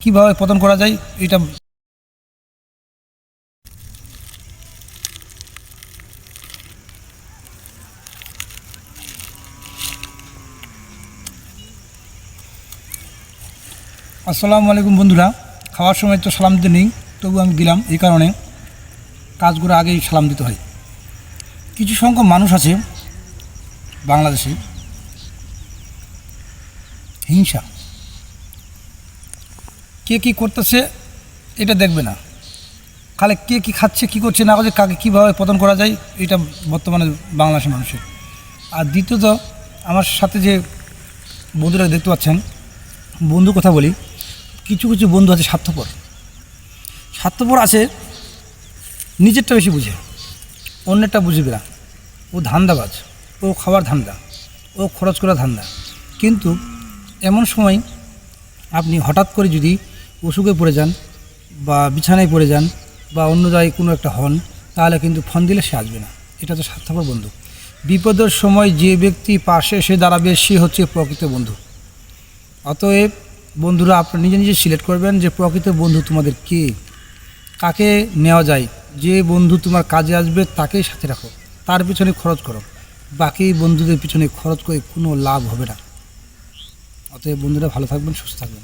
কিভাবে পতন করা যায় এটা। আসসালামু আলাইকুম বন্ধুরা, খাওয়ার সময় তো সালাম দিতে নেই, তবু আমি দিলাম এই কারণে কাজগুলো আগেই সালাম দিতে হয়। কিছু সংখ্যক মানুষ আছে বাংলাদেশে হিংসা, কে কী করতেছে এটা দেখবে না, খালি কে কী খাচ্ছে, কী করছে না করছে, কাকে কীভাবে পতন করা যায় এটা বর্তমানে বাংলাদেশের মানুষের। আর দ্বিতীয়ত, আমার সাথে যে বন্ধুরা দেখতে পাচ্ছেন, বন্ধু কথা বলি, কিছু কিছু বন্ধু আছে স্বার্থপর। স্বার্থপর আছে, নিজেরটা বেশি বুঝে, অন্যেরটা বুঝবে না। ও ধান্দাবাজ, ও খাবার ধান্দা, ও খরচ করা ধান্দা। কিন্তু এমন সময় আপনি হঠাৎ করে যদি অসুখে পড়ে যান বা বিছানায় পড়ে যান বা অন্য জায়গায় কোনো একটা হন, তাহলে কিন্তু ফোন দিলে সে আসবে না। এটা তো স্বার্থপর বন্ধু। বিপদের সময় যে ব্যক্তি পাশে এসে দাঁড়াবে সে হচ্ছে প্রকৃত বন্ধু। অতএব বন্ধুরা, আপনারা নিজে নিজে সিলেক্ট করবেন যে প্রকৃত বন্ধু তোমাদের কে, কাকে নেওয়া যায়। যে বন্ধু তোমার কাজে আসবে তাকেই সাথে রাখো, তার পিছনে খরচ করো। বাকি বন্ধুদের পিছনে খরচ করে কোনো লাভ হবে না। অতএব বন্ধুরা, ভালো থাকবেন, সুস্থ থাকবেন।